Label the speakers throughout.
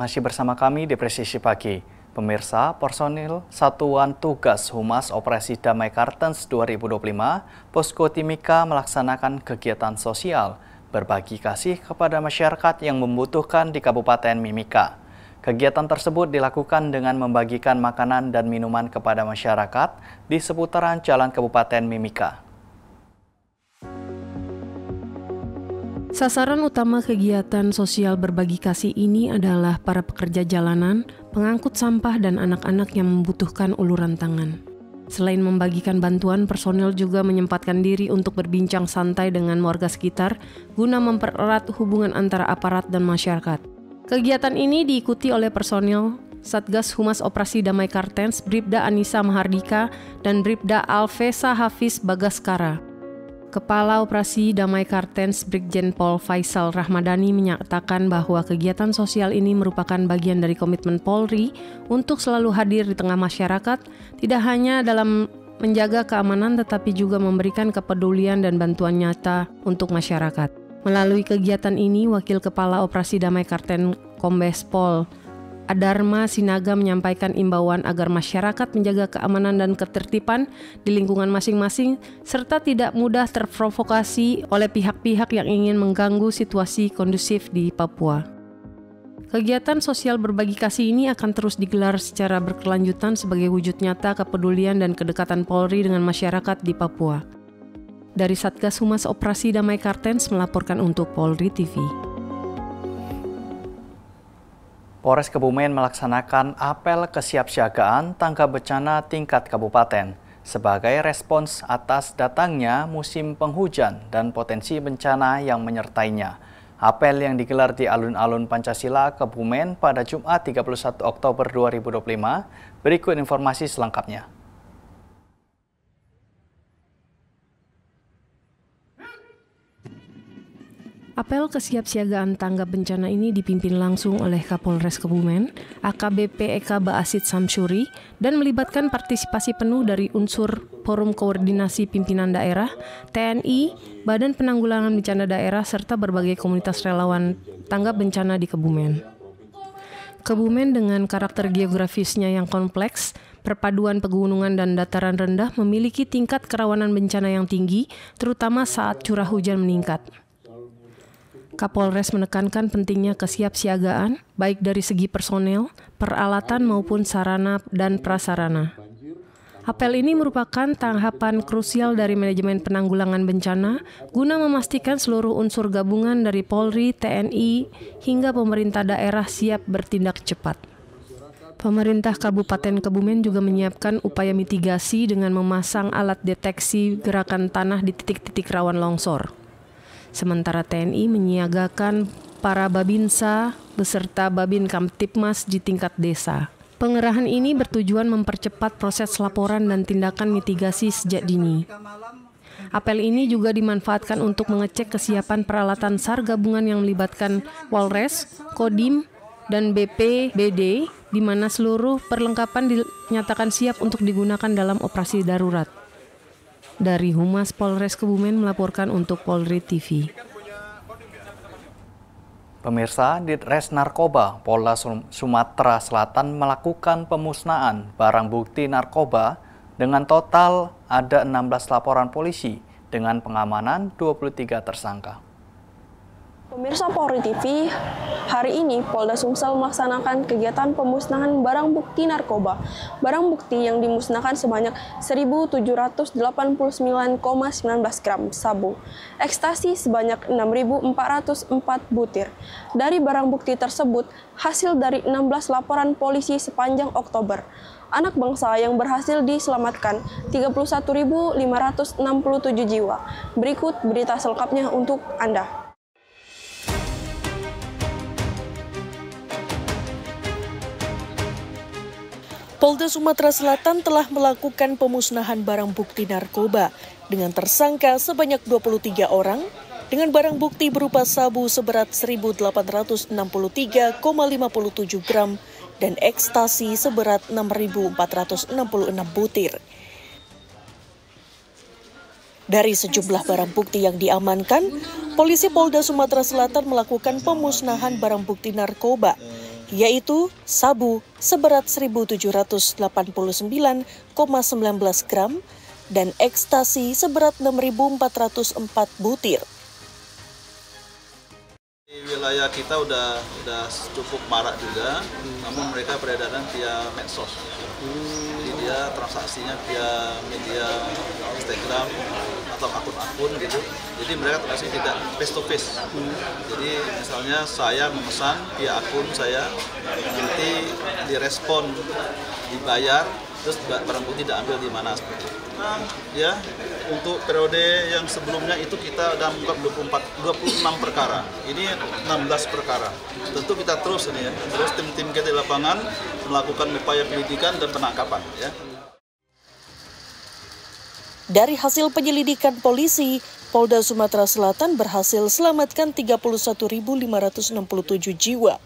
Speaker 1: Masih bersama kami di Presisi Pagi. Pemirsa, personil Satuan Tugas Humas Operasi Damai Kartens 2025, Posko Timika melaksanakan kegiatan sosial berbagi kasih kepada masyarakat yang membutuhkan di Kabupaten Mimika. Kegiatan tersebut dilakukan dengan membagikan makanan dan minuman kepada masyarakat di seputaran Jalan Kabupaten Mimika.
Speaker 2: Sasaran utama kegiatan sosial berbagi kasih ini adalah para pekerja jalanan, pengangkut sampah, dan anak-anak yang membutuhkan uluran tangan. Selain membagikan bantuan, personil juga menyempatkan diri untuk berbincang santai dengan warga sekitar guna mempererat hubungan antara aparat dan masyarakat. Kegiatan ini diikuti oleh personil Satgas Humas Operasi Damai Kartens, Bribda Anissa Mahardika, dan Bribda Alvesa Hafiz Bagaskara. Kepala Operasi Damai Kartens Brigjen Pol Faisal Rahmadani menyatakan bahwa kegiatan sosial ini merupakan bagian dari komitmen Polri untuk selalu hadir di tengah masyarakat, tidak hanya dalam menjaga keamanan tetapi juga memberikan kepedulian dan bantuan nyata untuk masyarakat. Melalui kegiatan ini, Wakil Kepala Operasi Damai Kartens Kombes Pol Adarma Sinaga menyampaikan imbauan agar masyarakat menjaga keamanan dan ketertiban di lingkungan masing-masing serta tidak mudah terprovokasi oleh pihak-pihak yang ingin mengganggu situasi kondusif di Papua. Kegiatan sosial berbagi kasih ini akan terus digelar secara berkelanjutan sebagai wujud nyata kepedulian dan kedekatan Polri dengan masyarakat di Papua. Dari Satgas Humas Operasi Damai Kartens melaporkan untuk Polri TV.
Speaker 1: Polres Kebumen melaksanakan apel kesiapsiagaan tanggap bencana tingkat kabupaten sebagai respons atas datangnya musim penghujan dan potensi bencana yang menyertainya. Apel yang digelar di alun-alun Pancasila Kebumen pada Jumat 31 Oktober 2025, berikut informasi selengkapnya.
Speaker 2: Apel kesiapsiagaan tanggap bencana ini dipimpin langsung oleh Kapolres Kebumen, AKBP Eka Baasit Samsuri, dan melibatkan partisipasi penuh dari unsur Forum Koordinasi Pimpinan Daerah, TNI, Badan Penanggulangan Bencana Daerah, serta berbagai komunitas relawan tanggap bencana di Kebumen. Kebumen dengan karakter geografisnya yang kompleks, perpaduan pegunungan dan dataran rendah memiliki tingkat kerawanan bencana yang tinggi, terutama saat curah hujan meningkat. Kapolres menekankan pentingnya kesiapsiagaan, baik dari segi personel, peralatan maupun sarana dan prasarana. Apel ini merupakan tahapan krusial dari manajemen penanggulangan bencana guna memastikan seluruh unsur gabungan dari Polri, TNI, hingga pemerintah daerah siap bertindak cepat. Pemerintah Kabupaten Kebumen juga menyiapkan upaya mitigasi dengan memasang alat deteksi gerakan tanah di titik-titik rawan longsor. Sementara TNI menyiagakan para Babinsa beserta Babin Kamtipmas di tingkat desa. Pengerahan ini bertujuan mempercepat proses laporan dan tindakan mitigasi sejak dini. Apel ini juga dimanfaatkan untuk mengecek kesiapan peralatan SAR gabungan yang melibatkan Walres, Kodim, dan BPBD, di mana seluruh perlengkapan dinyatakan siap untuk digunakan dalam operasi darurat. Dari Humas Polres Kebumen melaporkan untuk Polri TV.
Speaker 1: Pemirsa, Ditres Narkoba Polda Sumatera Selatan melakukan pemusnahan barang bukti narkoba dengan total ada 16 laporan polisi dengan pengamanan 23 tersangka.
Speaker 3: Pemirsa Polri TV, hari ini Polda Sumsel melaksanakan kegiatan pemusnahan barang bukti narkoba. Barang bukti yang dimusnahkan sebanyak 1.789,19 gram sabu, ekstasi sebanyak 6.404 butir. Dari barang bukti tersebut, hasil dari 16 laporan polisi sepanjang Oktober, anak bangsa yang berhasil diselamatkan 31.567 jiwa. Berikut berita selengkapnya untuk Anda.
Speaker 4: Polda Sumatera Selatan telah melakukan pemusnahan barang bukti narkoba dengan tersangka sebanyak 23 orang dengan barang bukti berupa sabu seberat 1.863,57 gram dan ekstasi seberat 6.466 butir. Dari sejumlah barang bukti yang diamankan, polisi Polda Sumatera Selatan melakukan pemusnahan barang bukti narkoba, yaitu sabu seberat 1.789,19 gram dan ekstasi seberat 6.404 butir.
Speaker 5: Di wilayah kita udah cukup marak juga, namun mereka beredaran via medsos. Jadi dia transaksinya via media Instagram atau akun-akun gitu. Jadi mereka transaksi tidak face to face. Jadi misalnya saya memesan via akun saya, nanti direspon, dibayar, terus barang bukti diambil di mana seperti itu. Ya, untuk periode yang sebelumnya itu kita ada 26 perkara. Ini 16 perkara. Tentu kita terus ini ya, terus tim-tim kita di lapangan melakukan upaya penyelidikan dan penangkapan ya.
Speaker 4: Dari hasil penyelidikan polisi, Polda Sumatera Selatan berhasil selamatkan 31.567 jiwa.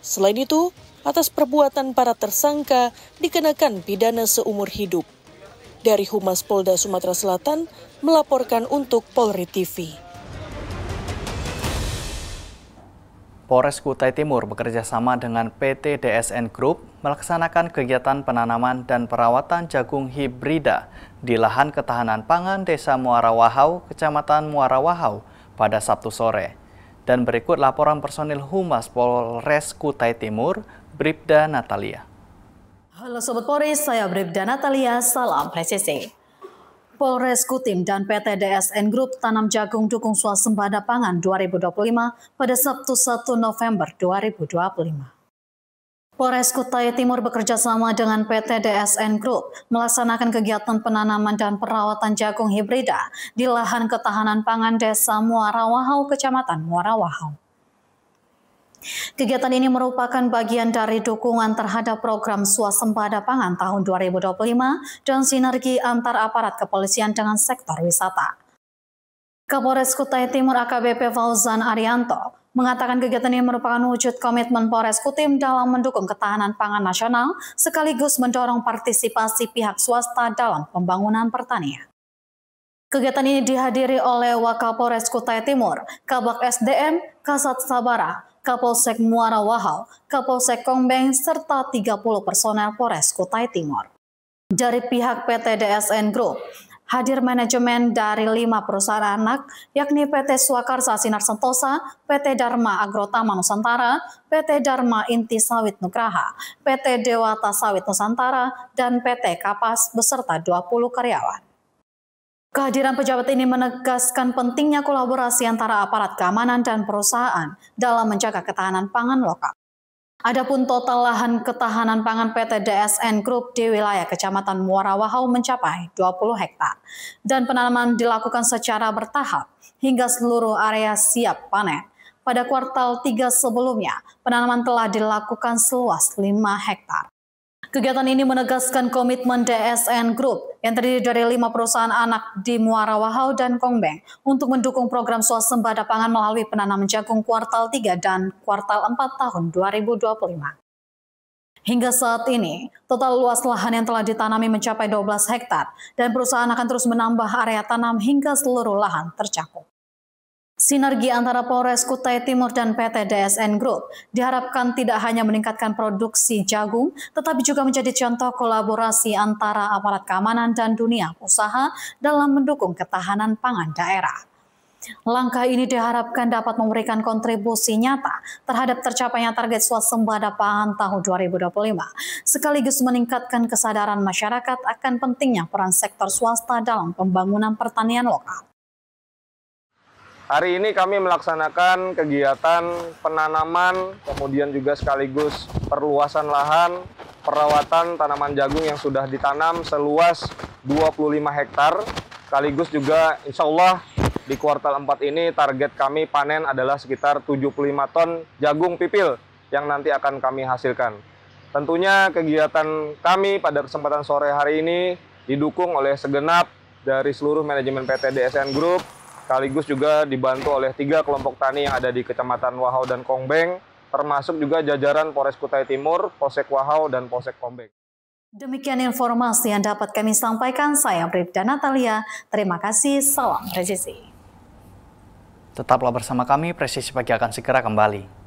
Speaker 4: Selain itu, atas perbuatan para tersangka dikenakan pidana seumur hidup. Dari Humas Polda Sumatera Selatan melaporkan untuk Polri TV.
Speaker 1: Polres Kutai Timur bekerjasama dengan PT DSN Group melaksanakan kegiatan penanaman dan perawatan jagung hibrida di lahan ketahanan pangan Desa Muara Wahau, Kecamatan Muara Wahau pada Sabtu sore. Dan berikut laporan personil Humas Polres Kutai Timur, Bribda Natalia.
Speaker 6: Halo Sobat Polri, saya Bribda Natalia, salam presisi. Polres Kutim dan PT DSN Group tanam jagung dukung swasembada pangan 2025 pada Sabtu 1 November 2025. Polres Kutai Timur bekerjasama dengan PT DSN Group melaksanakan kegiatan penanaman dan perawatan jagung hibrida di lahan ketahanan pangan Desa Muara Wahau, Kecamatan Muara Wahau. Kegiatan ini merupakan bagian dari dukungan terhadap program swasembada pangan tahun 2025 dan sinergi antar aparat kepolisian dengan sektor wisata. Kapolres Kutai Timur AKBP Fauzan Arianto mengatakan kegiatan ini merupakan wujud komitmen Polres Kutim dalam mendukung ketahanan pangan nasional sekaligus mendorong partisipasi pihak swasta dalam pembangunan pertanian. Kegiatan ini dihadiri oleh Wakapolres Kutai Timur, Kabak SDM, Kasat Sabara, Kapolsek Muara Wahau, Kapolsek Kongbeng, serta 30 personel Polres Kutai Timur. Dari pihak PT DSN Group, hadir manajemen dari 5 perusahaan anak, yakni PT Swakarsa Sinar Sentosa, PT Dharma Agrotama Nusantara, PT Dharma Inti Sawit Nugraha, PT Dewata Sawit Nusantara, dan PT Kapas beserta 20 karyawan. Kehadiran pejabat ini menegaskan pentingnya kolaborasi antara aparat keamanan dan perusahaan dalam menjaga ketahanan pangan lokal. Adapun total lahan ketahanan pangan PT DSN Group di wilayah Kecamatan Muara Wahau mencapai 20 hektar dan penanaman dilakukan secara bertahap hingga seluruh area siap panen. Pada kuartal 3 sebelumnya, penanaman telah dilakukan seluas 5 hektar. Kegiatan ini menegaskan komitmen DSN Group yang terdiri dari 5 perusahaan anak di Muara Wahau dan Kongbeng untuk mendukung program swasembada pangan melalui penanaman jagung kuartal 3 dan kuartal 4 tahun 2025. Hingga saat ini, total luas lahan yang telah ditanami mencapai 12 hektar dan perusahaan akan terus menambah area tanam hingga seluruh lahan tercakup. Sinergi antara Polres Kutai Timur dan PT DSN Group diharapkan tidak hanya meningkatkan produksi jagung, tetapi juga menjadi contoh kolaborasi antara aparat keamanan dan dunia usaha dalam mendukung ketahanan pangan daerah. Langkah ini diharapkan dapat memberikan kontribusi nyata terhadap tercapainya target swasembada pangan tahun 2025, sekaligus meningkatkan kesadaran masyarakat akan pentingnya peran sektor swasta dalam pembangunan pertanian lokal.
Speaker 7: Hari ini kami melaksanakan kegiatan penanaman, kemudian juga sekaligus perluasan lahan, perawatan tanaman jagung yang sudah ditanam seluas 25 hektar. Sekaligus juga insya Allah di kuartal 4 ini target kami panen adalah sekitar 75 ton jagung pipil yang nanti akan kami hasilkan. Tentunya kegiatan kami pada kesempatan sore hari ini didukung oleh segenap dari seluruh manajemen PT DSN Group, sekaligus juga dibantu oleh 3 kelompok tani yang ada di Kecamatan Wahau dan Kongbeng, termasuk juga jajaran Polres Kutai Timur, Polsek Wahau, dan Polsek Kongbeng.
Speaker 6: Demikian informasi yang dapat kami sampaikan. Saya Bribda Natalia. Terima kasih. Salam presisi.
Speaker 1: Tetaplah bersama kami, Presisi Pagi akan segera kembali.